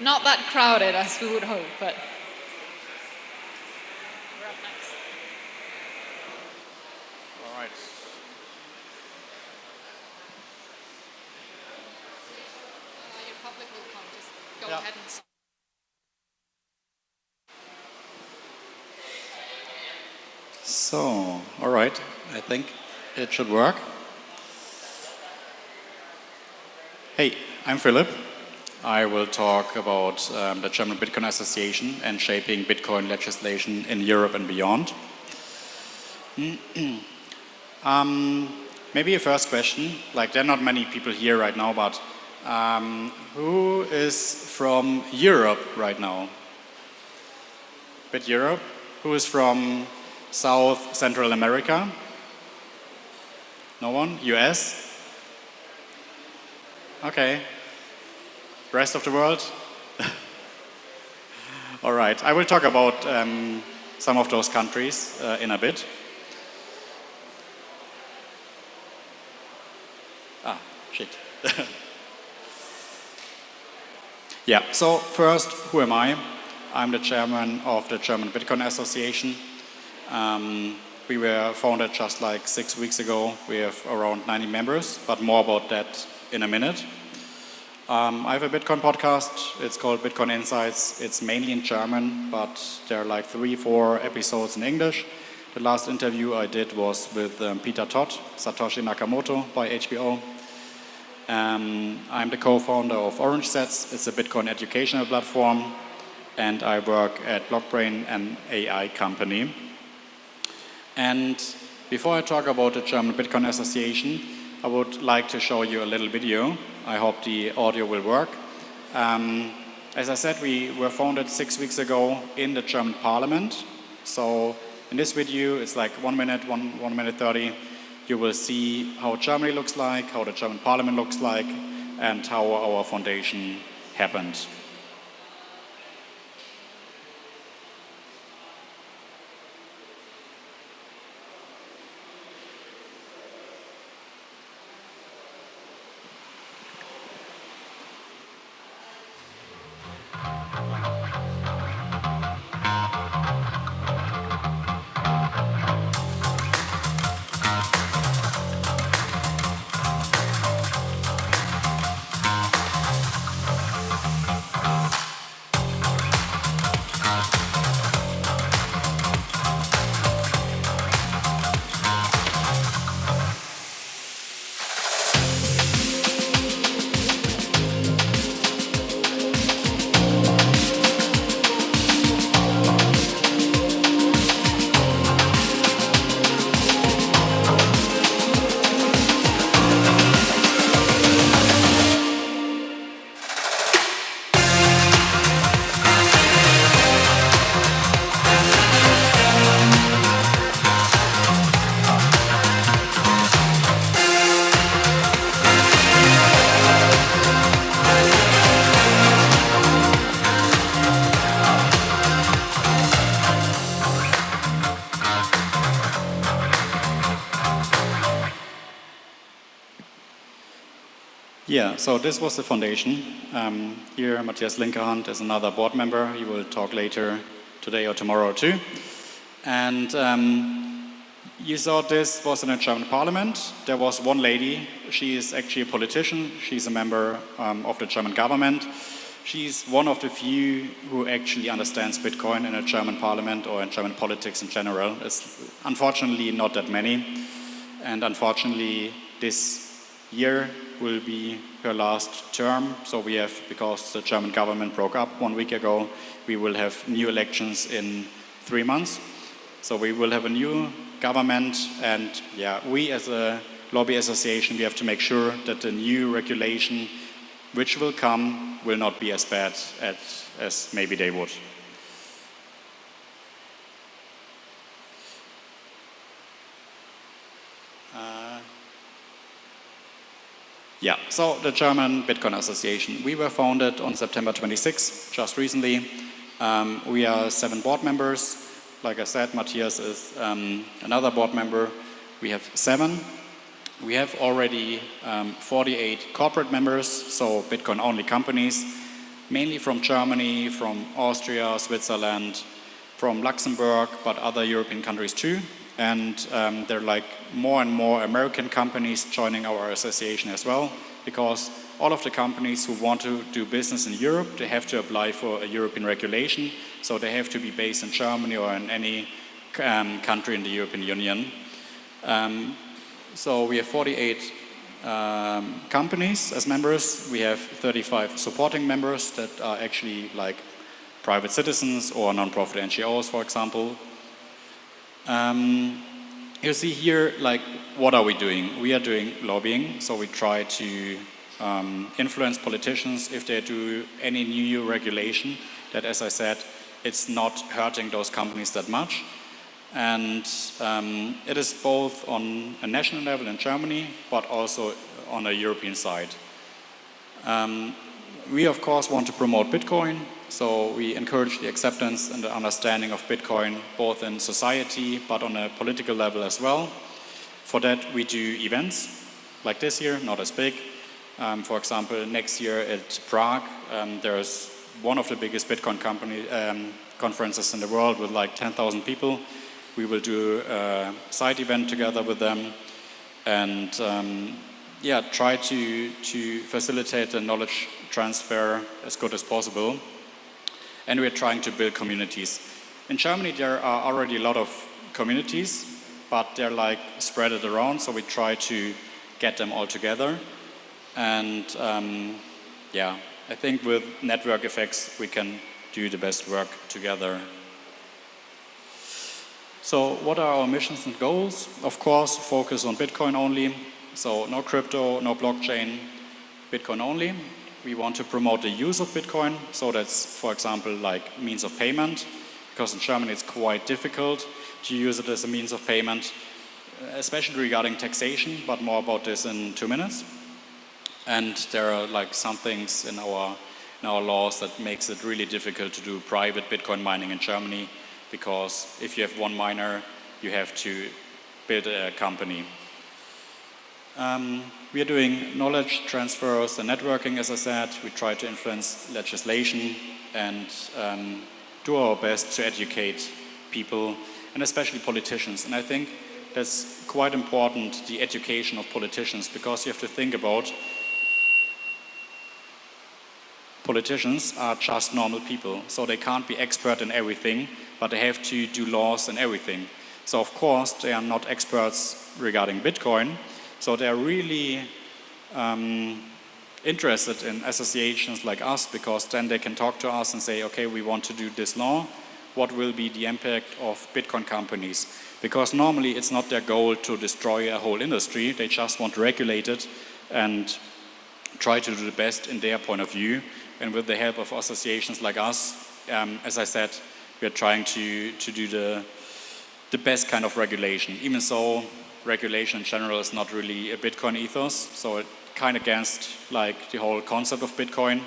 Not that crowded as we would hope, but we're up next. All right. Your public will come. Just go ahead and sign. So, all right, I think it should work. Hey, I'm Philipp. I will talk about the German Bitcoin Association and shaping Bitcoin legislation in Europe and beyond. Maybe a first question, like there are not many people here right now, but who is from Europe right now? Bit Europe? Who is from South Central America? No one? US? Okay. Rest of the world? All right, I will talk about some of those countries in a bit. Shit. Yeah, so first, who am I? I'm the chairman of the German Bitcoin Association. We were founded just like 6 weeks ago. We have around 90 members, but more about that in a minute. I have a Bitcoin podcast. It's called Bitcoin Insights. It's mainly in German, but there are like 3-4 episodes in English. The last interview I did was with Peter Todd, Satoshi Nakamoto by HBO. I'm the co-founder of Orange Sets. It's a Bitcoin educational platform, and I work at Blockbrain, an AI company. And before I talk about the German Bitcoin Association, I would like to show you a little video. I hope the audio will work. As I said, we were founded 6 weeks ago in the German Parliament. So in this video, it's like 1 minute, 1 minute 30. You will see how Germany looks like, how the German Parliament looks like, and how our foundation happened. Yeah, so this was the foundation. Here, Matthias Linkerhand is another board member. He will talk later today or tomorrow too. And you saw this was in the German Parliament. There was one lady. She is actually a politician. She's a member of the German government. She's one of the few who actually understands Bitcoin in a German Parliament or in German politics in general. It's unfortunately not that many. And unfortunately, this year will be her last term. So we have, because the German government broke up 1 week ago, we will have new elections in 3 months. So we will have a new government, and yeah, we as a lobby association, we have to make sure that the new regulation which will come will not be as bad as maybe they would. Yeah, so the German Bitcoin Association. We were founded on September 26, just recently. We are 7 board members. Like I said, Matthias is another board member. We have 7. We have already 48 corporate members, so Bitcoin-only companies. mainly from Germany, from Austria, Switzerland, from Luxembourg, but other European countries too. And there are like more and more American companies joining our association as well, because all of the companies who want to do business in Europe, they have to apply for a European regulation, so they have to be based in Germany or in any country in the European Union. So we have 48 companies as members. We have 35 supporting members that are actually like private citizens or non-profit NGOs, for example. You see here, like, what are we doing? We are doing lobbying, so we try to influence politicians if they do any new regulation that, as I said, it's not hurting those companies that much. And it is both on a national level in Germany, but also on a European side. We, of course, want to promote Bitcoin, so we encourage the acceptance and the understanding of Bitcoin, both in society, but on a political level as well. For that, we do events, like this year, not as big. For example, next year at Prague, there's one of the biggest Bitcoin conferences in the world with like 10,000 people. We will do a side event together with them and try to facilitate the knowledge transfer as good as possible. And we're trying to build communities. In Germany, there are already a lot of communities, but they're like spread it around, so we try to get them all together. And I think with network effects, we can do the best work together. So what are our missions and goals? Of course, focus on Bitcoin only. So no crypto, no blockchain, Bitcoin only. We want to promote the use of Bitcoin. So that's, for example, like means of payment. Because in Germany it's quite difficult to use it as a means of payment, especially regarding taxation, but more about this in 2 minutes. And there are like some things in our laws that makes it really difficult to do private Bitcoin mining in Germany, because if you have one miner, you have to build a company. We are doing knowledge transfers and networking, as I said. We try to influence legislation and do our best to educate people, and especially politicians. And I think that's quite important, the education of politicians, because you have to think about politicians are just normal people, so they can't be expert in everything, but they have to do laws and everything. So of course they are not experts regarding Bitcoin, so they are really interested in associations like us, because then they can talk to us and say, okay, we want to do this law. What will be the impact of Bitcoin companies? Because normally it's not their goal to destroy a whole industry, they just want to regulate it and try to do the best in their point of view. And with the help of associations like us, as I said, we are trying to do the best kind of regulation. Even so, regulation in general is not really a Bitcoin ethos, so it's kind of against like the whole concept of Bitcoin.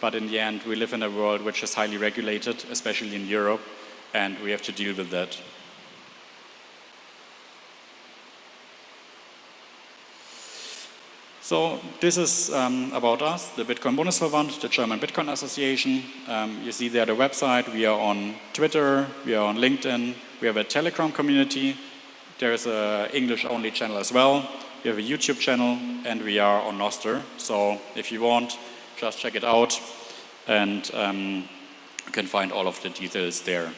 But in the end, we live in a world which is highly regulated, especially in Europe, and we have to deal with that. So this is about us, the Bitcoin Bundesverband, the German Bitcoin Association. You see there the website. We are on Twitter, we are on LinkedIn, we have a Telegram community. There is an English-only channel as well. We have a YouTube channel, and we are on Nostr. So if you want, just check it out, and you can find all of the details there.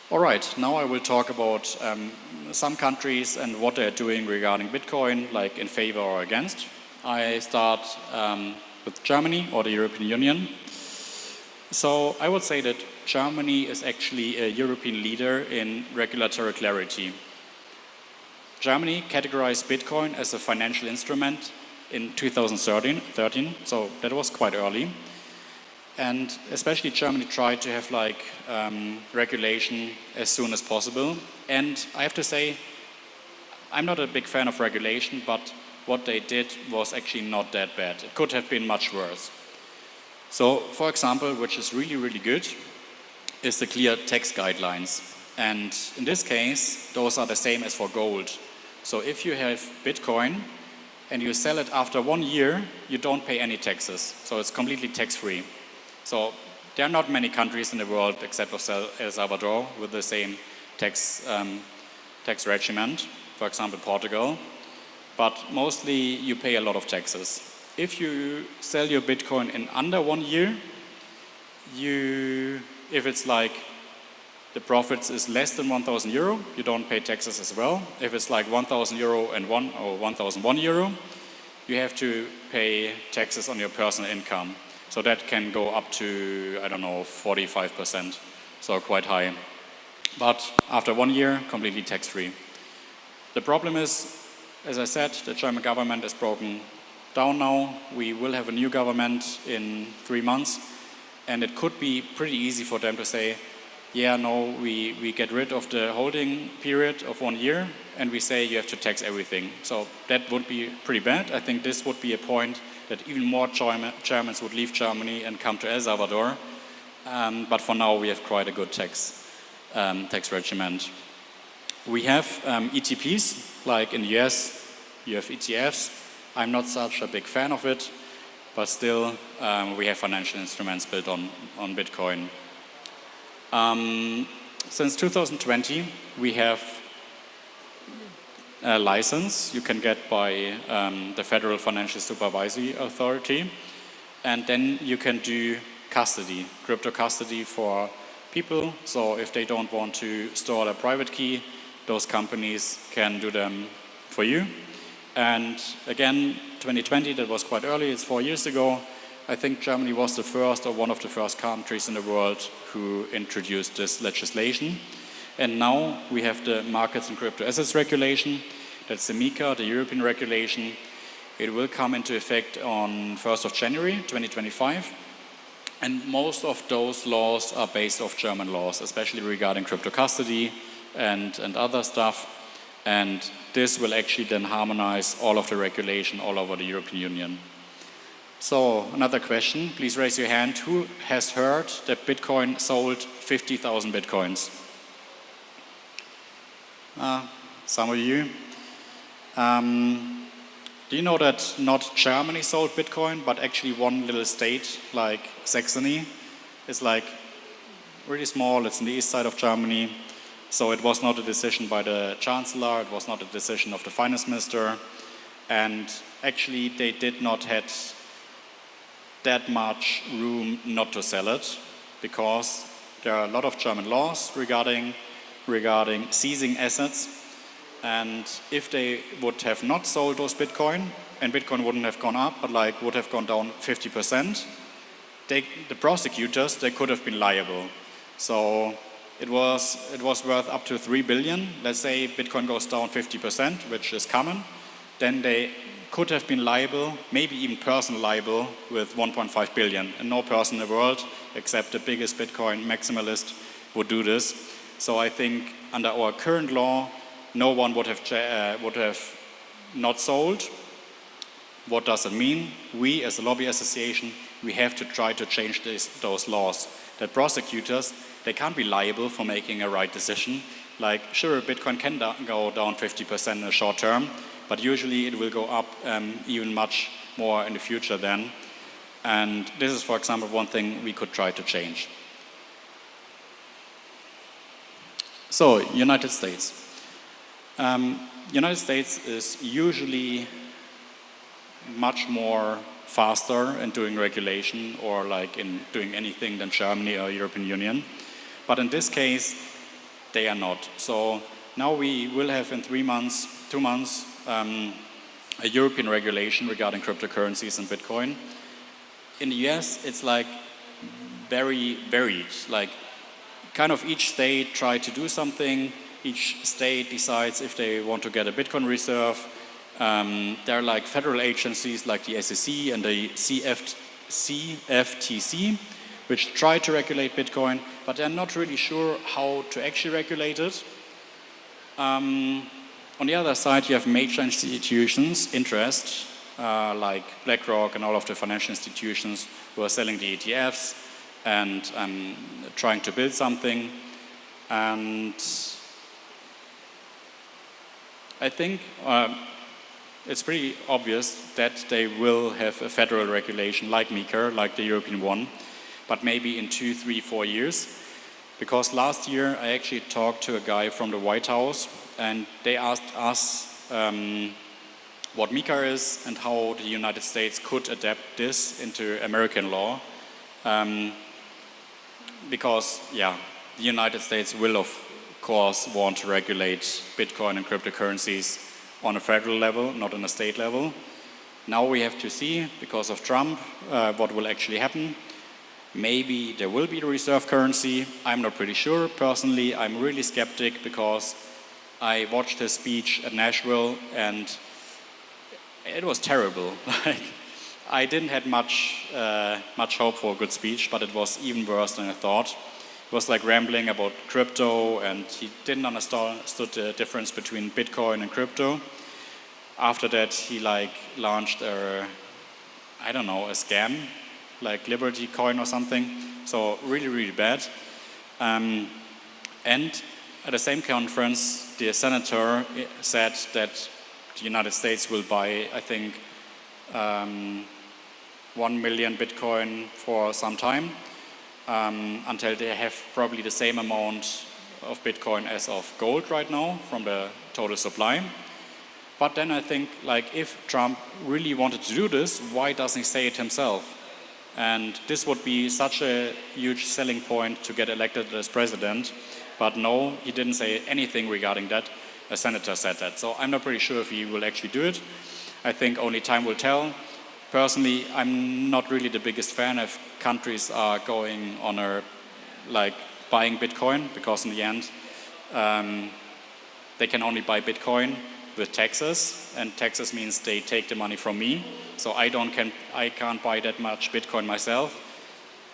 All right, now I will talk about some countries and what they're doing regarding Bitcoin, like in favor or against. I start with Germany or the European Union. So I would say that Germany is actually a European leader in regulatory clarity. Germany categorized Bitcoin as a financial instrument in 2013, so that was quite early. And especially Germany tried to have like regulation as soon as possible. And I have to say, I'm not a big fan of regulation, but what they did was actually not that bad. It could have been much worse. So, for example, which is really, really good, is the clear tax guidelines. And in this case, those are the same as for gold. So if you have Bitcoin and you sell it after 1 year, you don't pay any taxes. So it's completely tax-free. So there are not many countries in the world except of El Salvador with the same tax regimen, for example Portugal, but mostly you pay a lot of taxes. If you sell your Bitcoin in under 1 year, if it's like the profits is less than 1,000 euro, you don't pay taxes as well. If it's like 1,000 euro and 1,001 euro, you have to pay taxes on your personal income. So that can go up to, I don't know, 45%, so quite high. But after 1 year, completely tax-free. The problem is, as I said, the German government is broken down now. We will have a new government in 3 months, and it could be pretty easy for them to say, yeah, no, we get rid of the holding period of 1 year, and we say you have to tax everything. So that would be pretty bad. I think this would be a point that even more Germans would leave Germany and come to El Salvador. But for now, we have quite a good tax regimen. We have ETPs, like in the US, you have ETFs. I'm not such a big fan of it, but still, we have financial instruments built on Bitcoin. Since 2020, we have a license you can get by the Federal Financial Supervisory Authority, and then you can do custody, crypto custody for people. So if they don't want to store their private key, those companies can do them for you. And again, 2020, that was quite early, it's 4 years ago. I think Germany was the first or one of the first countries in the world who introduced this legislation. And now we have the Markets and Crypto Assets Regulation. That's the MiCA, the European regulation. It will come into effect on 1st of January 2025. And most of those laws are based off German laws, especially regarding crypto custody and other stuff. And this will actually then harmonize all of the regulation all over the European Union. So, another question, please raise your hand. Who has heard that Bitcoin sold 50,000 Bitcoins? Some of you. Do you know that not Germany sold Bitcoin, but actually one little state like Saxony is like really small, it's in the east side of Germany. So it was not a decision by the chancellor, it was not a decision of the finance minister. And actually they did not have that much room not to sell it, because there are a lot of German laws regarding seizing assets, and if they would have not sold those Bitcoin, and Bitcoin wouldn't have gone up, but like would have gone down 50%, the prosecutors, they could have been liable. So it was worth up to 3 billion. Let's say Bitcoin goes down 50%, which is common, then they could have been liable, maybe even personal liable, with 1.5 billion. And no person in the world, except the biggest Bitcoin maximalist, would do this. So I think under our current law, no one would have not sold. What does it mean? We, as a lobby association, we have to try to change those laws. That prosecutors, they can't be liable for making a right decision. Like, sure, Bitcoin can go down 50% in the short term, but usually it will go up even much more in the future then. And this is, for example, one thing we could try to change. So, United States. United States is usually much more faster in doing regulation or like in doing anything than Germany or European Union. But in this case, they are not. So now we will have in 2 months, a European regulation regarding cryptocurrencies and Bitcoin. In the US, it's like very varied. Like kind of each state try to do something. Each state decides if they want to get a Bitcoin reserve. There are like federal agencies like the SEC and the CFTC, which try to regulate Bitcoin, but they're not really sure how to actually regulate it. On the other side, you have major institutions, interest, like BlackRock and all of the financial institutions who are selling the ETFs and trying to build something. And I think it's pretty obvious that they will have a federal regulation like MiCA, like the European one, but maybe in 2, 3, 4 years. Because last year I actually talked to a guy from the White House and they asked us what MiCA is and how the United States could adapt this into American law. Because, yeah, the United States will, of course, want to regulate Bitcoin and cryptocurrencies on a federal level, not on a state level. Now we have to see, because of Trump, what will actually happen. Maybe there will be the reserve currency. I'm not pretty sure. Personally, I'm really skeptic because I watched his speech at Nashville and it was terrible. Like, I didn't have much hope for a good speech, but it was even worse than I thought. It was like rambling about crypto, and he didn't understand the difference between Bitcoin and crypto. After that, he launched a scam, like Liberty Coin or something. So really, really bad. And at the same conference, the senator said that the United States will buy, I think, 1 million Bitcoin for some time, until they have probably the same amount of Bitcoin as of gold right now from the total supply. But then I think, like, if Trump really wanted to do this, why doesn't he say it himself? And this would be such a huge selling point to get elected as president. But no, he didn't say anything regarding that. A senator said that. So I'm not pretty sure if he will actually do it. I think only time will tell. Personally, I'm not really the biggest fan if countries are going on buying Bitcoin, because in the end, they can only buy Bitcoin with taxes, and taxes means they take the money from me. So I can't buy that much Bitcoin myself,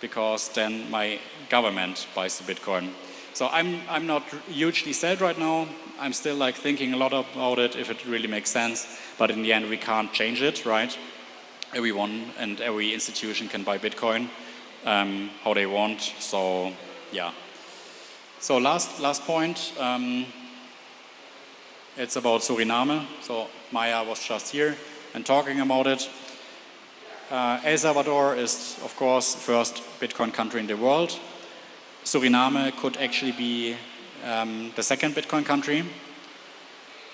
because then my government buys the Bitcoin. So I'm not hugely sad right now. I'm still thinking a lot about it, if it really makes sense. But in the end, we can't change it, right? Everyone and every institution can buy Bitcoin how they want. So yeah. So last point. It's about Suriname. So Maya was just here and talking about it. El Salvador is, of course, first Bitcoin country in the world. Suriname could actually be the second Bitcoin country.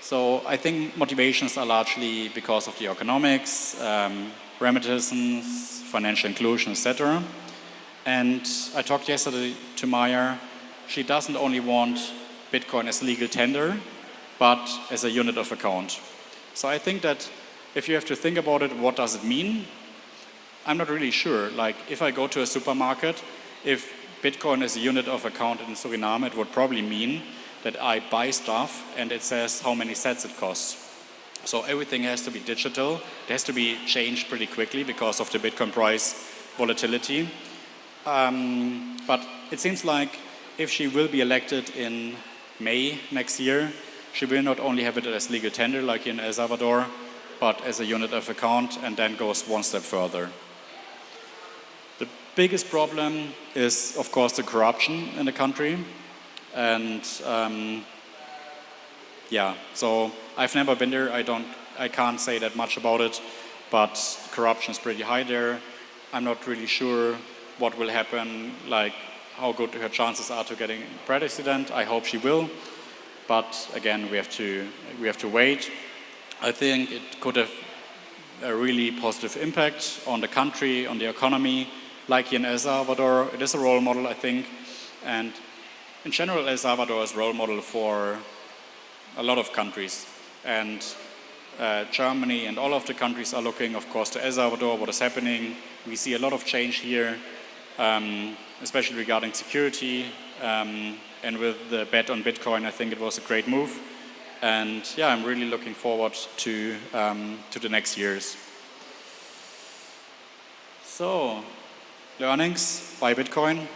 So I think motivations are largely because of the economics, remittances, financial inclusion, etc. And I talked yesterday to Maya. She doesn't only want Bitcoin as legal tender, but as a unit of account. So I think that if you have to think about it, what does it mean? I'm not really sure. Like, if I go to a supermarket, if Bitcoin is a unit of account in Suriname, it would probably mean that I buy stuff and it says how many sats it costs. So everything has to be digital. It has to be changed pretty quickly because of the Bitcoin price volatility. But it seems like if she will be elected in May next year, she will not only have it as legal tender like in El Salvador, but as a unit of account, and then goes one step further. The biggest problem is, of course, the corruption in the country. And so I've never been there. I can't say that much about it, but corruption is pretty high there. I'm not really sure what will happen, like how good her chances are to getting president. I hope she will, but again, we have to wait. I think it could have a really positive impact on the country, on the economy, like in El Salvador. It is a role model, I think, and in general, El Salvador is a role model for a lot of countries, and Germany and all of the countries are looking, of course, to El Salvador, what is happening. We see a lot of change here, especially regarding security, and with the bet on Bitcoin, I think it was a great move. And yeah, I'm really looking forward to the next years. So, learnings by Bitcoin.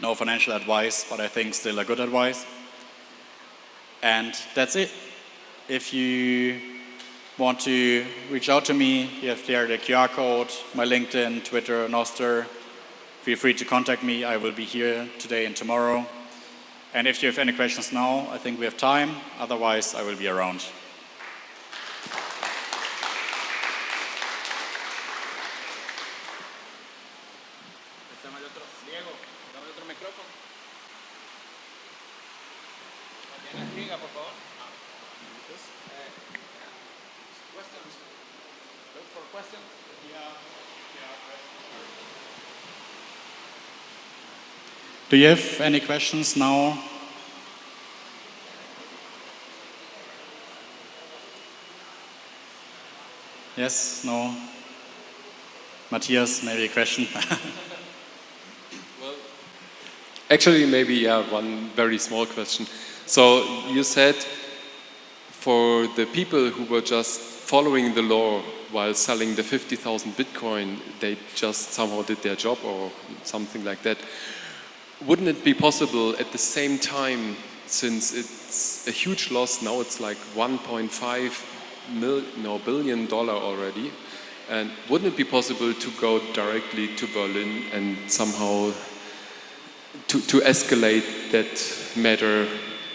No financial advice, but I think still a good advice. And that's it. If you want to reach out to me, you have there the QR code, my LinkedIn, Twitter, Nostr. Feel free to contact me. I will be here today and tomorrow. And if you have any questions now, I think we have time. Otherwise, I will be around. Dame otro, Diego, dame otro micrófono. ¿Tienes liga, por favor? Questions? Look for questions? Do you have any questions now? Yes, no? Matthias, maybe a question? Well, actually, maybe one very small question. So you said for the people who were just following the law while selling the 50,000 Bitcoin, they just somehow did their job or something like that. Wouldn't it be possible at the same time, since it's a huge loss, now it's like $1.5 billion already, and wouldn't it be possible to go directly to Berlin and somehow to escalate that matter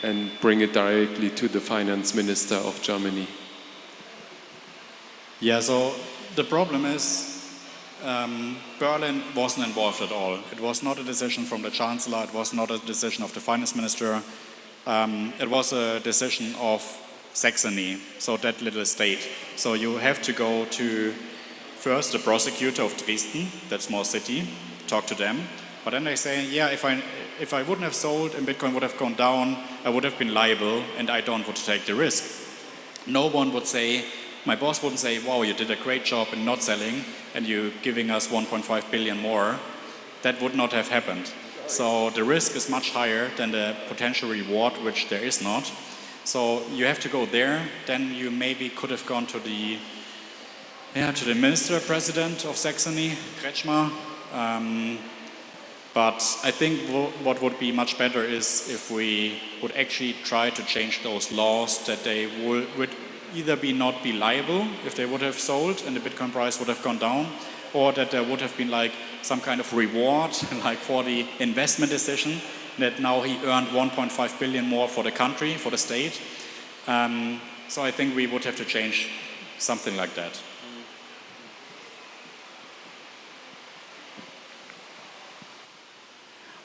and bring it directly to the finance minister of Germany? Yeah, so the problem is Berlin wasn't involved at all. It was not a decision from the chancellor, it was not a decision of the finance minister. It was a decision of Saxony, so that little state. So you have to go to first the prosecutor of Dresden, that small city, talk to them. But then they say, yeah, if I wouldn't have sold and Bitcoin would have gone down, I would have been liable and I don't want to take the risk. No one would say, my boss wouldn't say, wow, you did a great job in not selling and you're giving us 1.5 billion more. That would not have happened. So the risk is much higher than the potential reward, which there is not. So you have to go there. Then you maybe could have gone to the minister-president of Saxony, Kretschmer. But I think what would be much better is if we would actually try to change those laws that they would either not be liable if they would have sold and the Bitcoin price would have gone down, or that there would have been like some kind of reward like for the investment decision that now he earned 1.5 billion more for the country, for the state. So I think we would have to change something like that.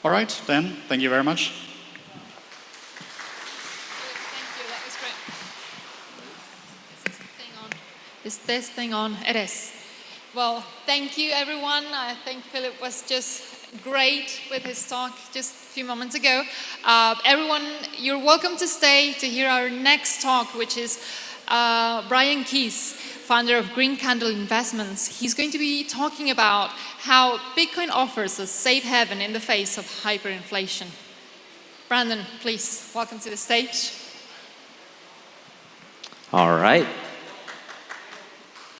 All right, then, thank you very much. Thank you, that was great. Is this thing on? It is. Well, thank you everyone. I think Philipp was just great with his talk just a few moments ago. Everyone, you're welcome to stay to hear our next talk, which is Brian Keys, founder of Green Candle Investments. He's going to be talking about how Bitcoin offers a safe haven in the face of hyperinflation. Brandon, please, welcome to the stage. All right.